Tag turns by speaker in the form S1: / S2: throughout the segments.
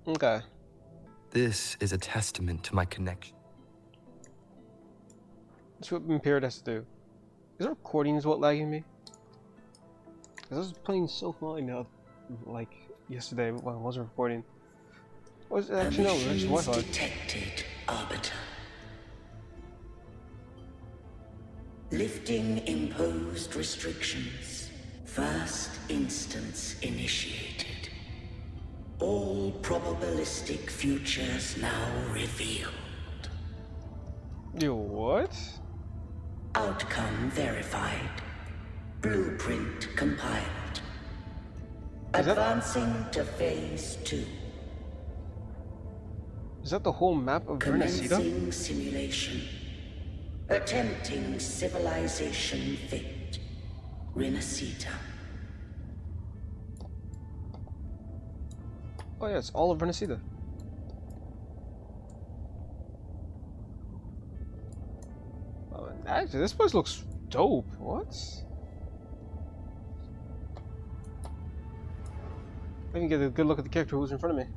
S1: Okay.
S2: This is a testament to my connection.
S1: That's what Imperator has to do. Is the recording is what lagging me? Because I was playing so fine now, like yesterday when I wasn't recording. Was actually no, it's Wi-Fi.
S3: Detected, Arbiter. Lifting imposed restrictions. First instance initiated. All probabilistic futures now revealed.
S1: You what?
S3: Outcome verified. Blueprint compiled.
S1: Is
S3: Advancing to phase 2.
S1: Is that the whole map of Rinascita?
S3: Commencing simulation. Attempting civilization fit. Rinascita.
S1: Oh yeah, it's all of Rinascita. Oh, actually, this place looks dope. What? I can get a good look at the character who's in front of me.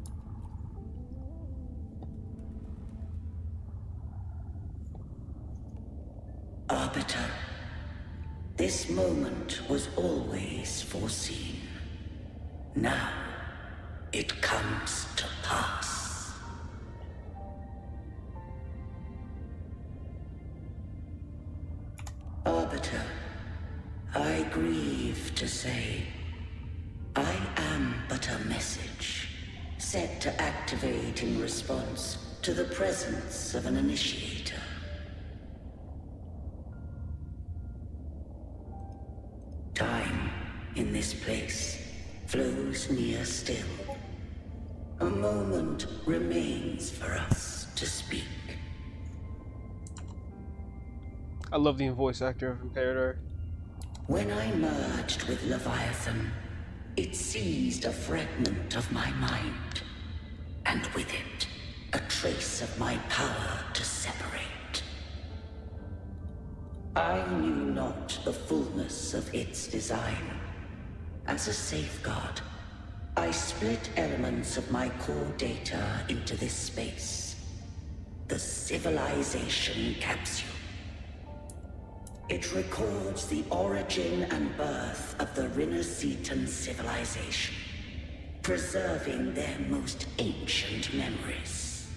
S3: Arbiter, this moment was always foreseen. Now, it comes to pass. Arbiter, I grieve to say, I am but a message, set to activate in response to the presence of an initiator. Time, in this place, flows near still. A moment remains for us to speak.
S1: I love the voice actor of Imperator.
S3: When I merged with Leviathan, it seized a fragment of my mind, and with it, a trace of my power to separate. I knew not the fullness of its design. As a safeguard, I split elements of my core data into this space. The civilization capsule. It records the origin and birth of the Rinascitan civilization, preserving their most ancient memories.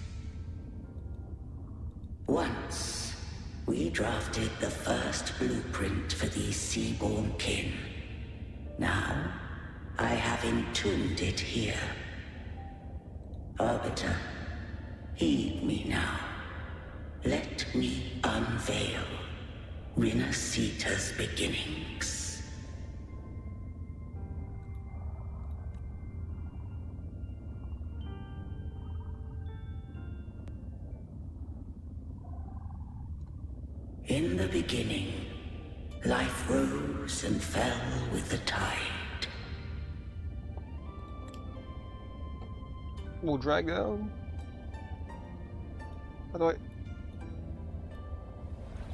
S3: Once, we drafted the first blueprint for these seaborn kin. Now, I have entombed it here. Arbiter, heed me now. Let me unveil Rinascita's beginnings. In the beginning, life rose and fell with the tide.
S1: We'll drag down. How do I?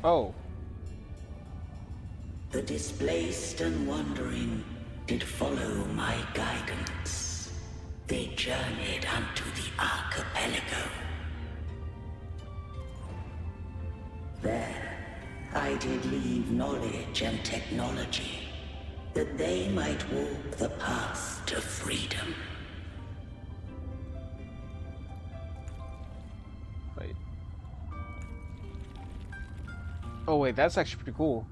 S1: Oh.
S3: The displaced and wandering did follow my guidance. They journeyed unto the archipelago. There, I did leave knowledge and technology, that they might walk the path to freedom.
S1: Wait. Oh wait, that's actually pretty cool.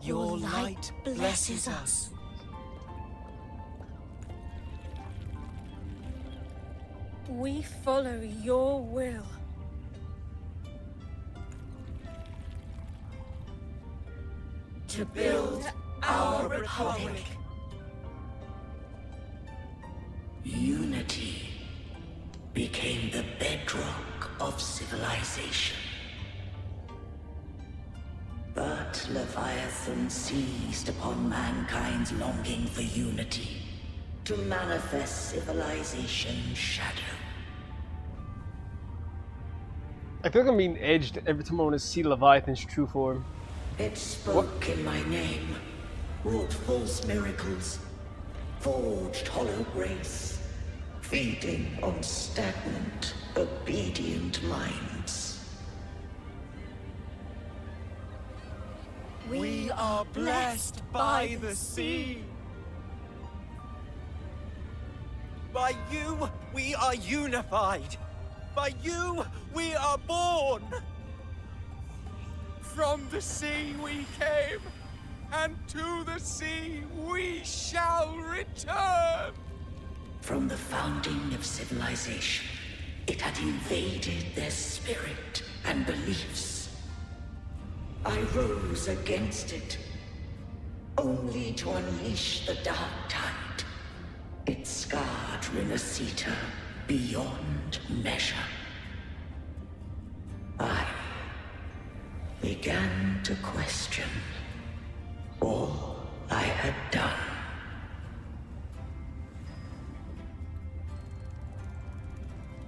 S4: Your light blesses us.
S5: We follow your will.
S4: To build our republic.
S3: Unity became the bedrock of civilization. But Leviathan seized upon mankind's longing for unity to manifest civilization's shadow.
S1: I feel like I'm being edged every time I want to see Leviathan's true form.
S3: It spoke in my name, wrought false miracles, forged hollow grace, feeding on stagnant, obedient minds.
S4: We are blessed by the sea. By you, we are unified. By you, we are born. From the sea we came, and to the sea we shall return.
S3: From the founding of civilization, it had invaded their spirit and beliefs. I rose against it, only to unleash the dark tide. It scarred Rinascita beyond measure. I began to question all I had done.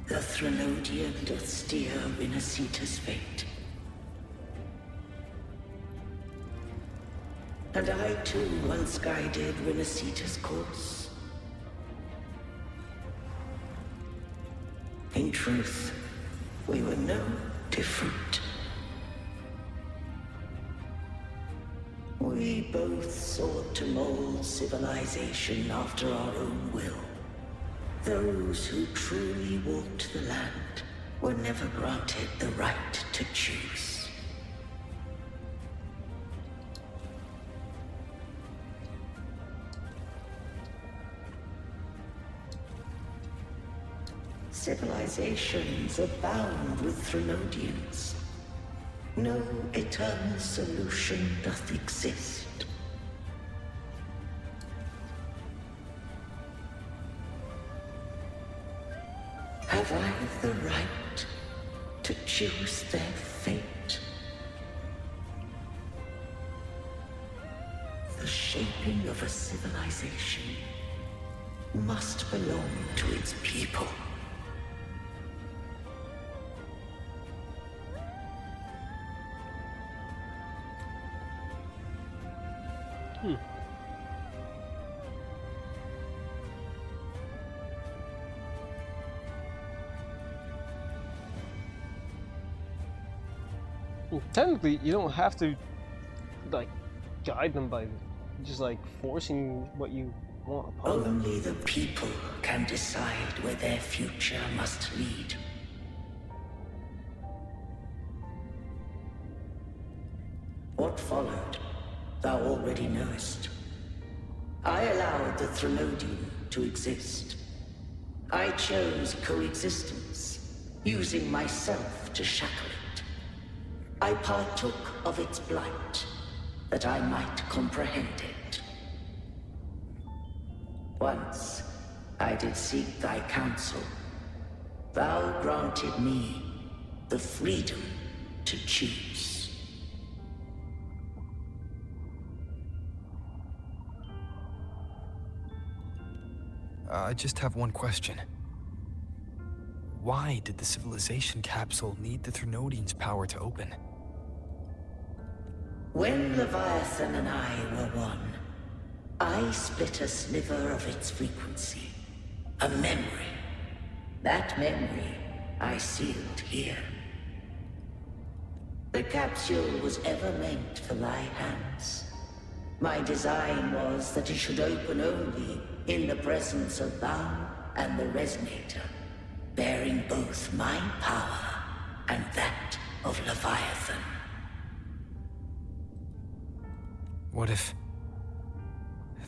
S3: The Threnodian doth steer Rinascita's fate. And I too once guided Rinascita's course. In truth, we were no different. We both sought to mold civilization after our own will. Those who truly walked the land were never granted the right to choose. Civilizations abound with Threnodians. No eternal solution doth exist. Have I the right to choose their fate? The shaping of a civilization must belong to its people.
S1: Well, technically, you don't have to like guide them by just like forcing what you want upon them.
S3: Only the people can decide where their future must lead. What followed, thou already knowest. I allowed the Threnodian to exist. I chose coexistence, using myself to shackle it. I partook of its blight, that I might comprehend it. Once, I did seek thy counsel. Thou granted me the freedom to choose.
S2: I just have one question. Why did the civilization capsule need the Threnodian's power to open?
S3: When Leviathan and I were one, I split a sliver of its frequency. A memory. That memory I sealed here. The capsule was ever meant for thy hands. My design was that it should open only in the presence of thou and the Resonator, bearing both my power and that of Leviathan.
S2: What if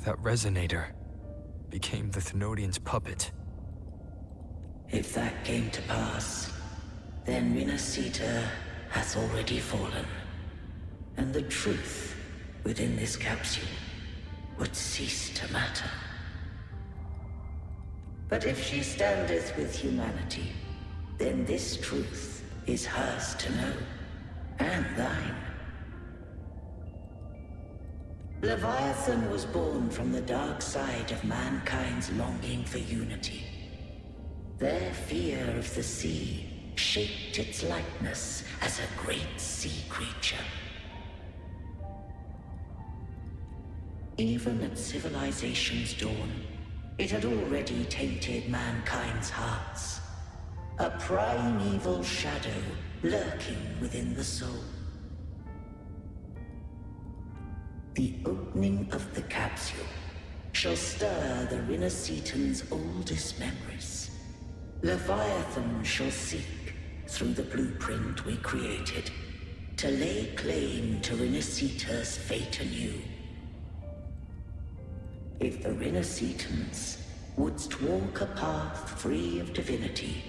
S2: that Resonator became the Threnodian's puppet?
S3: If that came to pass, then Rinascita has already fallen, and the truth within this capsule would cease to matter. But if she standeth with humanity, then this truth is hers to know, and thine. Leviathan was born from the dark side of mankind's longing for unity. Their fear of the sea shaped its likeness as a great sea creature. Even at civilization's dawn, It had already tainted mankind's hearts. A primeval shadow lurking within the soul. The opening of the capsule shall stir the Rinascitan's oldest memories. Leviathan shall seek, through the blueprint we created, to lay claim to Rinascita's fate anew. If the Rinascitans wouldst walk a path free of divinity,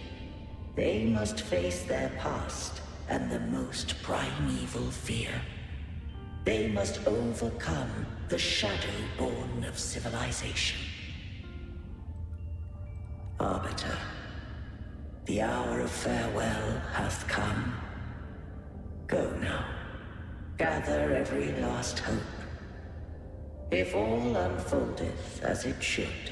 S3: they must face their past and the most primeval fear. They must overcome the shadow born of civilization. Arbiter, the hour of farewell hath come. Go now. Gather every last hope. If all unfoldeth as it should,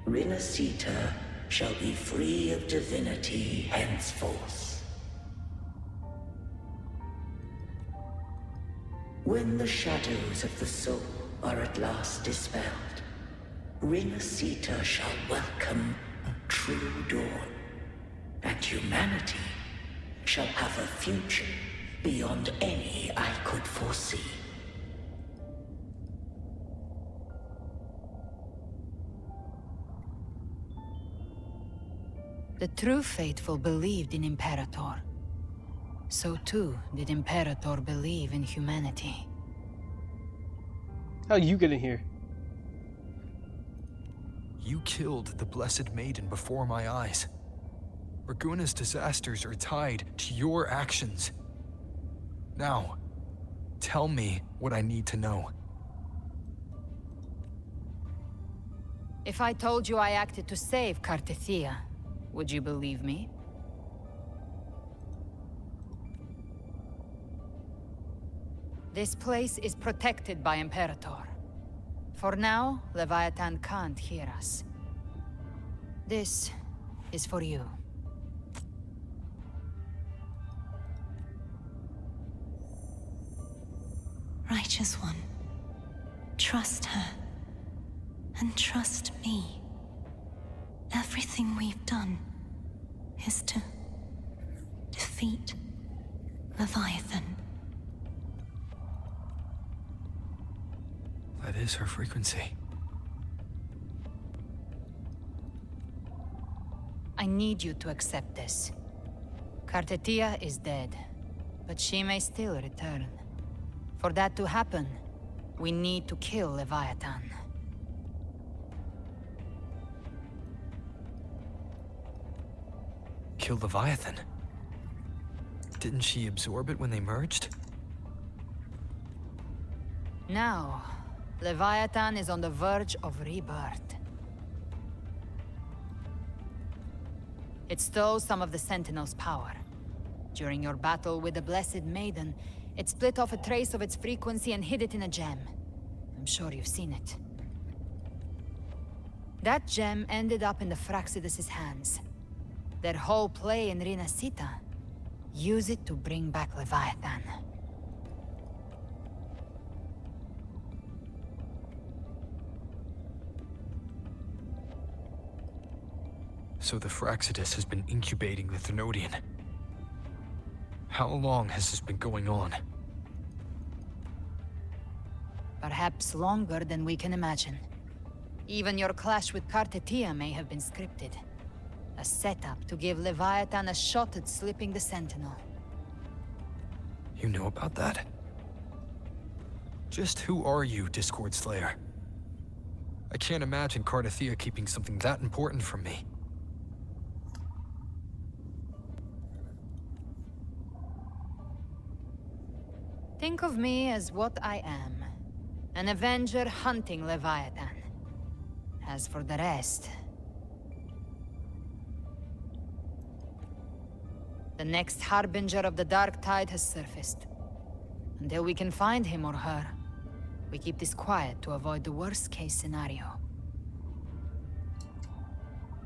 S3: Rinascita shall be free of divinity henceforth. When the shadows of the soul are at last dispelled, Rinascita shall welcome a true dawn, and humanity shall have a future beyond any I could foresee.
S6: The true faithful believed in Imperator. So too did Imperator believe in humanity.
S1: How'd you get in here?
S2: You killed the Blessed Maiden before my eyes. Raguna's disasters are tied to your actions. Now, tell me what I need to know.
S6: If I told you I acted to save Carthetiya, would you believe me? This place is protected by Imperator. For now, Leviathan can't hear us. This is for you.
S7: Righteous One, trust her, and trust me. Everything we've done is to defeat Leviathan.
S2: That is her frequency.
S6: I need you to accept this. Carthetiya is dead, but she may still return. For that to happen, we need to kill Leviathan.
S2: Kill Leviathan? Didn't she absorb it when they merged?
S6: Now, Leviathan is on the verge of rebirth. It stole some of the Sentinel's power. During your battle with the Blessed Maiden, it split off a trace of its frequency and hid it in a gem. I'm sure you've seen it. That gem ended up in the Fraxidus' hands. Their whole play in Rinascita. Use it to bring back Leviathan.
S2: So the Fraxidus has been incubating the Thenodian. How long has this been going on?
S6: Perhaps longer than we can imagine. Even your clash with Carthetiya may have been scripted. A setup to give Leviathan a shot at slipping the Sentinel.
S2: You know about that? Just who are you, Discord Slayer? I can't imagine Carthetiya keeping something that important from me.
S6: Think of me as what I am. An Avenger hunting Leviathan. As for the rest... The next Harbinger of the Dark Tide has surfaced. Until we can find him or her, we keep this quiet to avoid the worst-case scenario.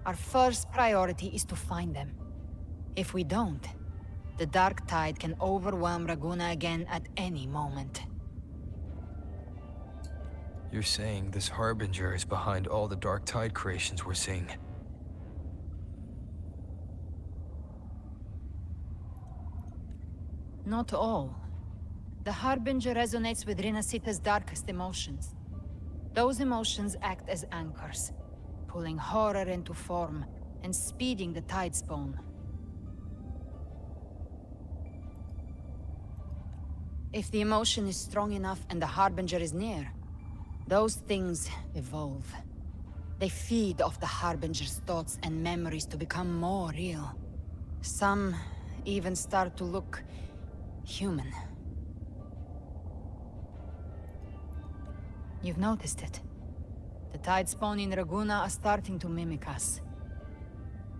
S6: Our first priority is to find them. If we don't, the Dark Tide can overwhelm Raguna again at any moment.
S2: You're saying this Harbinger is behind all the Dark Tide creations we're seeing?
S6: Not all. The Harbinger resonates with Rinascita's darkest emotions. Those emotions act as anchors, pulling horror into form and speeding the tide spawn. If the emotion is strong enough and the Harbinger is near, those things evolve. They feed off the Harbinger's thoughts and memories to become more real. Some even start to look human. You've noticed it. The tide spawn in Raguna are starting to mimic us.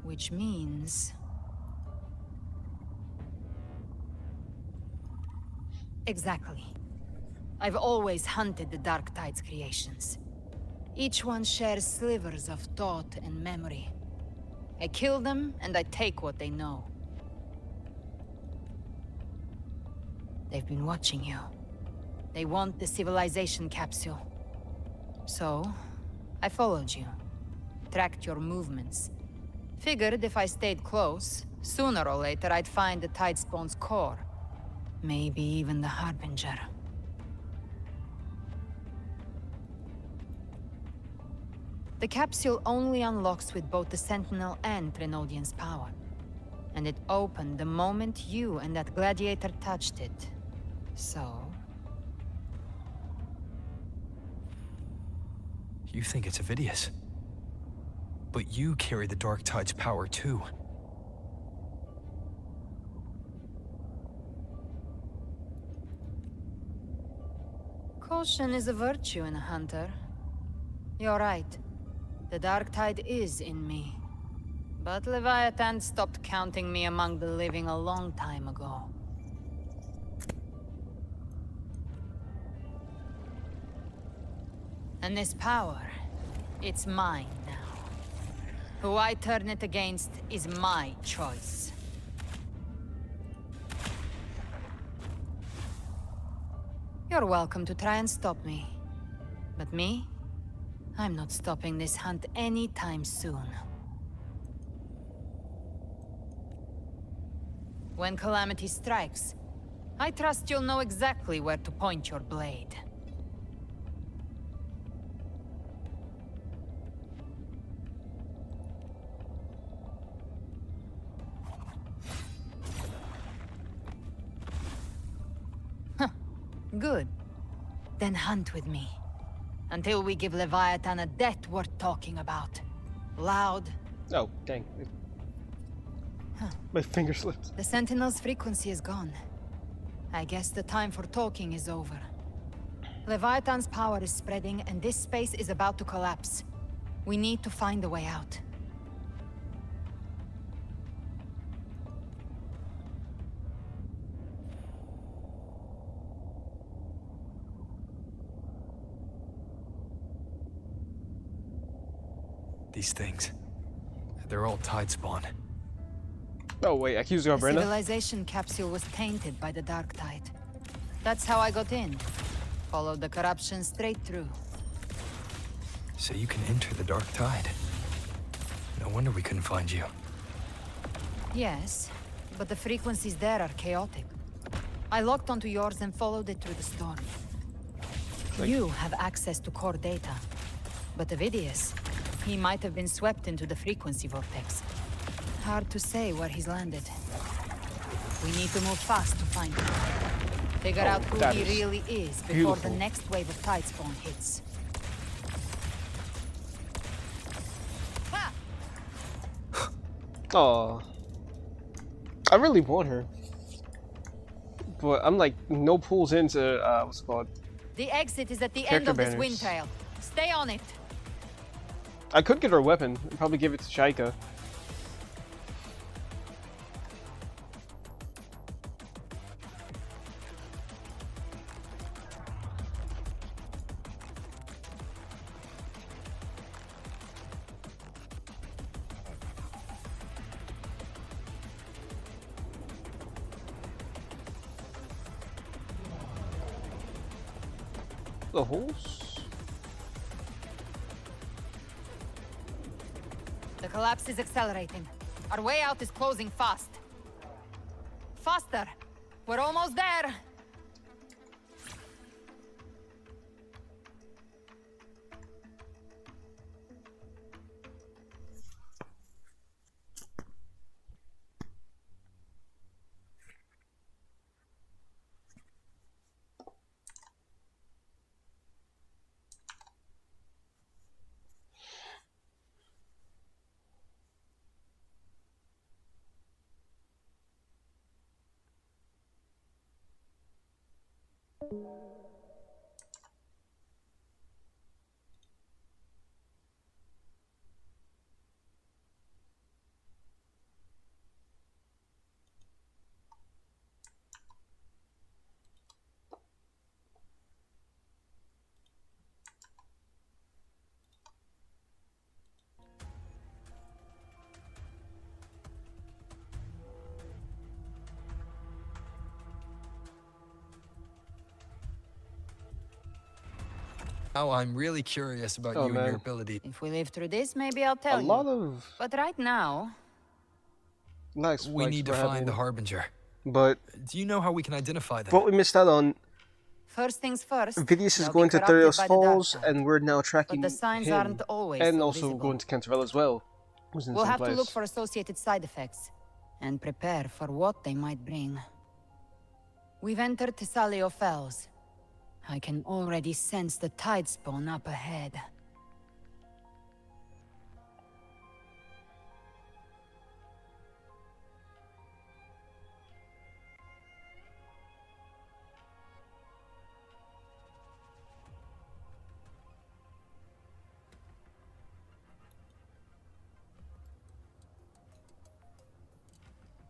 S6: Which means... Exactly. I've always hunted the Dark Tide's creations. Each one shares slivers of thought and memory. I kill them, and I take what they know. They've been watching you. They want the civilization capsule. So, I followed you. Tracked your movements. Figured if I stayed close, sooner or later I'd find the Tide Spawn's core. Maybe even the Harbinger. The capsule only unlocks with both the Sentinel and Trinodian's power. And it opened the moment you and that gladiator touched it. So...
S2: You think it's Avidius. But you carry the Dark Tide's power too.
S6: Caution is a virtue in a hunter. You're right. The Dark Tide is in me. But Leviathan stopped counting me among the living a long time ago. And this power, it's mine now. Who I turn it against is my choice. You're welcome to try and stop me. But me? I'm not stopping this hunt anytime soon. When calamity strikes, I trust you'll know exactly where to point your blade. Good. Then hunt with me. Until we give Leviathan a death worth talking about. Loud.
S1: Oh, dang. My finger slipped.
S6: The Sentinel's frequency is gone. I guess the time for talking is over. Leviathan's power is spreading, and this space is about to collapse. We need to find a way out.
S2: These things, they're all Tide Spawn.
S1: Oh wait, accused of
S6: The
S1: Brenda?
S6: civilization capsule was tainted by the Dark Tide. That's how I got in. Followed the corruption straight through.
S2: So you can enter the Dark Tide. No wonder we couldn't find you.
S6: Yes, but the frequencies there are chaotic. I locked onto yours and followed it through the storm. You have access to core data. But Avidius, he might have been swept into the frequency vortex. Hard to say where he's landed. We need to move fast to find him. Figure out who he really is before the next wave of Tide Spawn hits.
S1: Oh, I really want her, but I'm like no pulls into what's it called?
S6: The exit is at the end
S1: Character
S6: of this
S1: banners.
S6: wind trail. Stay on it.
S1: I could get her a weapon and probably give it to Shaika. The holes?
S6: The collapse is accelerating. Our way out is closing fast. Faster! We're almost there!
S2: Now I'm really curious about
S1: Oh,
S2: you and your
S1: man.
S2: ability.
S6: If we live through this, maybe I'll
S1: A
S6: tell
S1: lot
S6: you.
S1: of
S6: But right now,
S1: lag
S2: We
S1: spikes
S2: need to
S1: were
S2: find the
S1: happening,
S2: Harbinger.
S1: but
S2: Do you know how we can identify them?
S1: what we missed out on,
S6: first things first.
S1: Vidius is
S6: they'll
S1: going
S6: be
S1: to
S6: corrupted
S1: Therios
S6: by the dark
S1: Falls,
S6: side.
S1: and we're now
S6: But
S1: tracking
S6: the signs
S1: him,
S6: aren't always
S1: and
S6: so
S1: also
S6: visible.
S1: going to Canterville as well. Who's in the
S6: We'll
S1: same
S6: have to look
S1: place.
S6: for associated side effects and prepare for what they might bring. We've entered Thessalio Fells. I can already sense the tide spawn up ahead.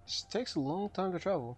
S1: This takes a long time to travel.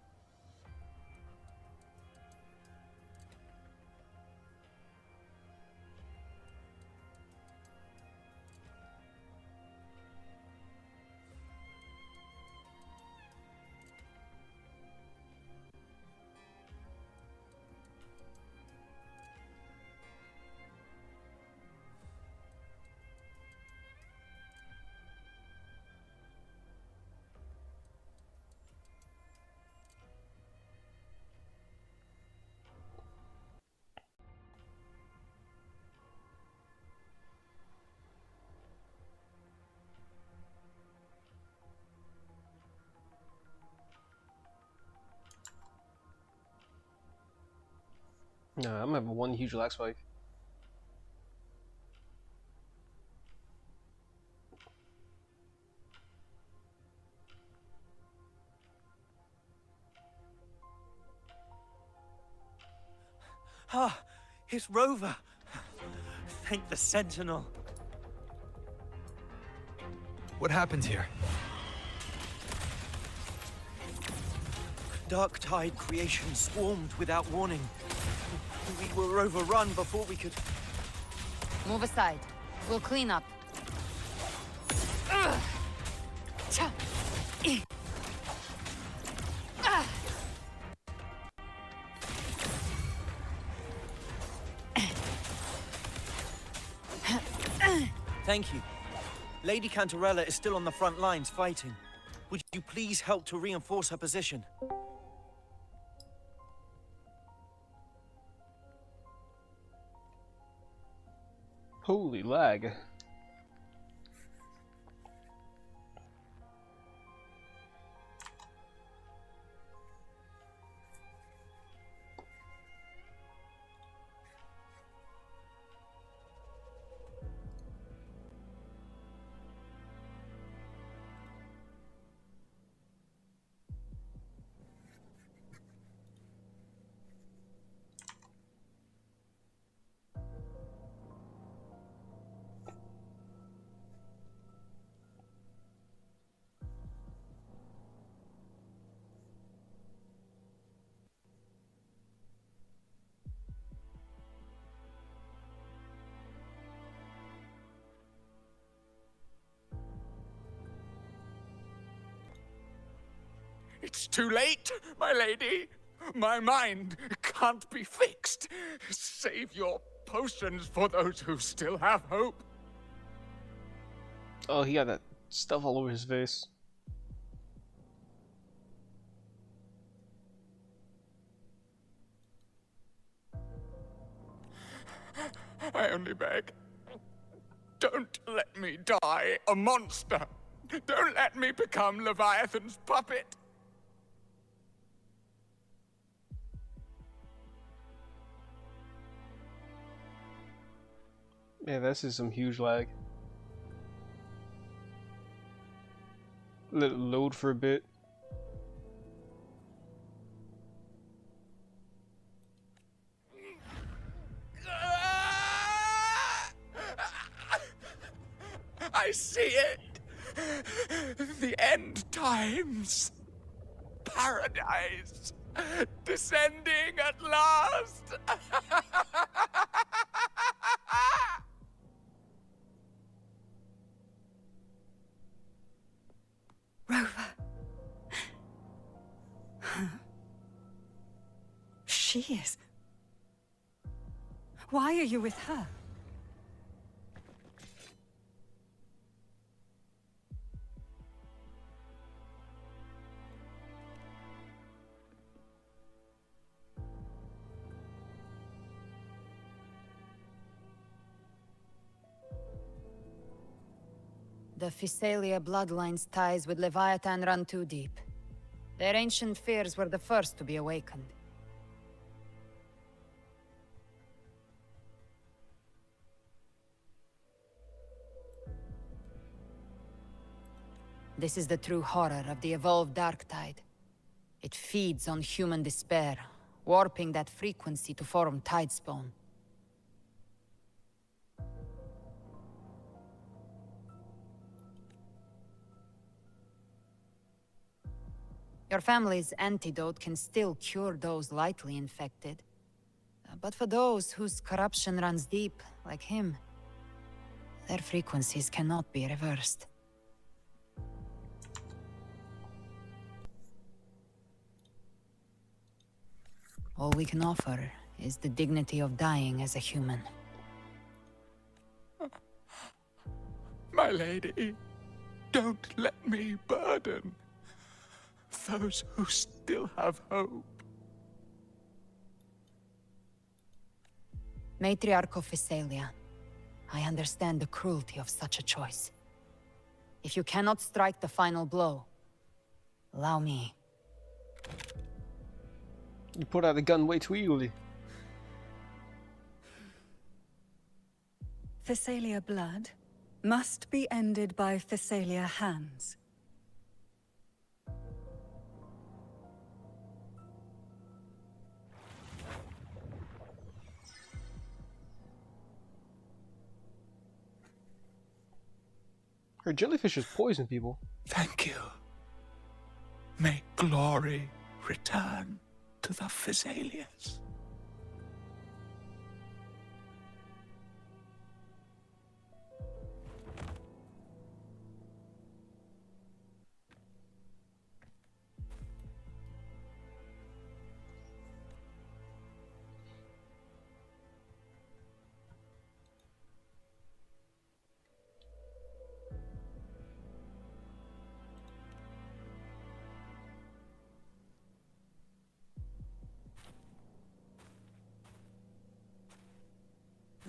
S1: No, I'm gonna have one huge lag spike.
S8: Ah, it's Rover. Thank the Sentinel.
S2: What happened here?
S8: Dark Tide creation swarmed without warning. We were overrun before we could...
S6: Move aside. We'll clean up. Ugh. Cha. Eh. Ah.
S8: Thank you. Lady Cantarella is still on the front lines fighting. Would you please help to reinforce her position?
S1: Holy lag.
S4: It's too late, my lady. My mind can't be fixed. Save your potions for those who still have hope.
S1: Oh, he got that Stuff all over his face.
S4: I only beg. Don't let me die a monster. Don't let me become Leviathan's puppet.
S1: Yeah, this is some huge lag. Let it load for a bit.
S4: I see it. The end times. Paradise. Descending at last.
S9: Rover. She is. Why are you with her?
S6: The Physalia bloodline's ties with Leviathan run too deep. Their ancient fears were the first to be awakened. This is the true horror of the evolved Dark Tide. It feeds on human despair, warping that frequency to form Tidespawn. Your family's antidote can still cure those lightly infected. But for those whose corruption runs deep, like him, their frequencies cannot be reversed. All we can offer is the dignity of dying as a human.
S4: My lady, don't let me burden those who still have hope.
S6: Matriarch of Physalia, I understand the cruelty of such a choice. If you cannot strike the final blow, allow me.
S1: You put out the gun way too eagerly.
S9: Physalia blood must be ended by Physalia hands.
S1: Her jellyfishes poison people.
S4: Thank you. May glory return to the Physalians.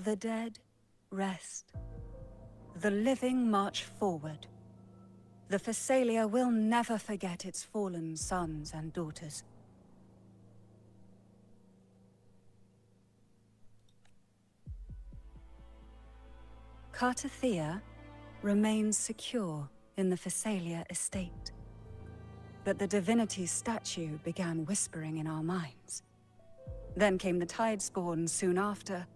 S9: The dead rest. The living march forward. The Physalia will never forget its fallen sons and daughters. Carthetiya remains secure in the Physalia estate. But the divinity's statue began whispering in our minds. Then came the Tidespawn soon after.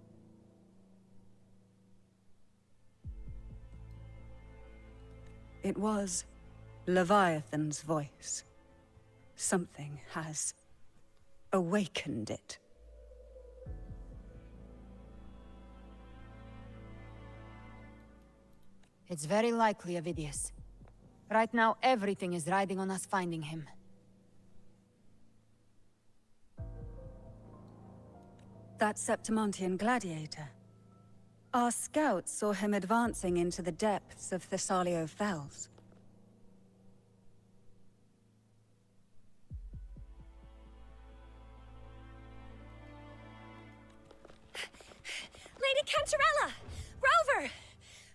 S9: It was Leviathan's voice. Something has awakened it.
S6: It's very likely, Avidius. Right now, everything is riding on us finding him.
S9: That Septimontian gladiator. Our scouts saw him advancing into the depths of Thessalio Fells.
S5: Lady Cantarella! Rover!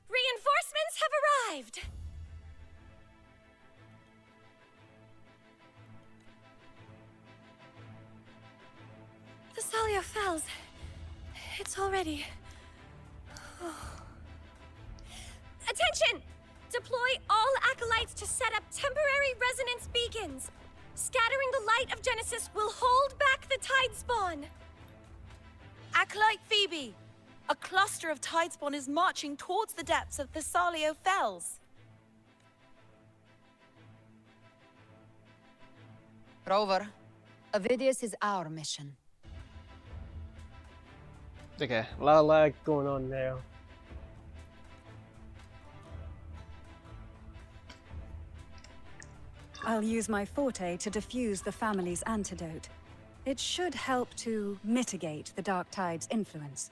S5: Reinforcements have arrived! The Thalia Fells. It's already... Attention! Deploy all acolytes to set up temporary resonance beacons. Scattering the light of Genesis will hold back the tide spawn.
S10: Acolyte Phoebe, a cluster of tidespawn is marching towards the depths of Thessalio Fells.
S6: Rover, Avidius is our mission.
S1: Okay, a lot of lag going on now.
S9: I'll use my forte to defuse the family's antidote. It should help to mitigate the Dark Tide's influence.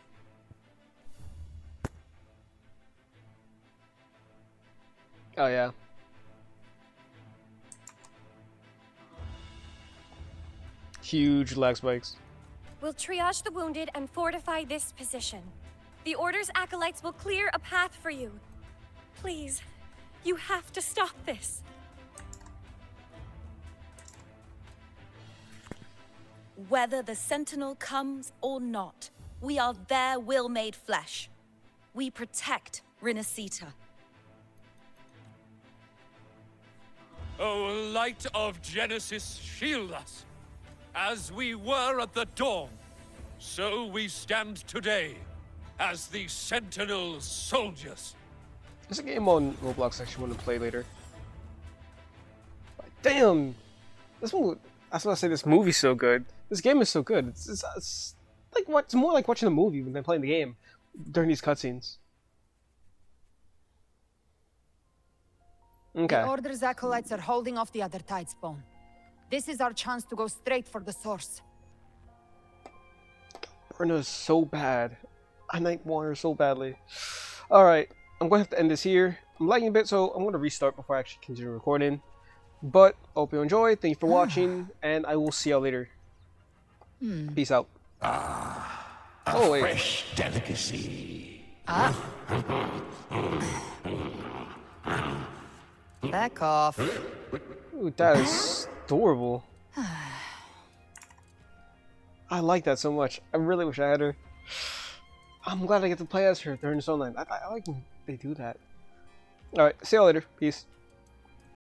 S1: Oh yeah. Huge lag spikes.
S5: We'll triage the wounded and fortify this position. The Order's acolytes will clear a path for you. Please, you have to stop this.
S10: Whether the Sentinel comes or not, we are their will made flesh. We protect Rinascita.
S11: O light of Genesis, shield us. As we were at the dawn, so we stand today, as the Sentinel soldiers.
S1: There's a game on Roblox I actually want to play later. Damn! This one, that's why I say this movie's so good. This game is so good. It's like what? It's more like watching a movie than playing the game during these cutscenes. Okay.
S6: The Order's acolytes are holding off the other tidespawn. This is our chance to go straight for the source.
S1: Burna's so bad. I like water so badly. Alright, I'm going to have to end this here. I'm lagging a bit, so I'm going to restart before I actually continue recording. But, hope you enjoyed. Thank you for watching, and I will see y'all later. Peace out. Oh, wait.
S12: Fresh delicacy.
S6: Back off.
S1: Ooh, that is adorable. I like that so much. I really wish I had her. I'm glad I get to play as her during this online. I like when they do that. Alright, see y'all later. Peace.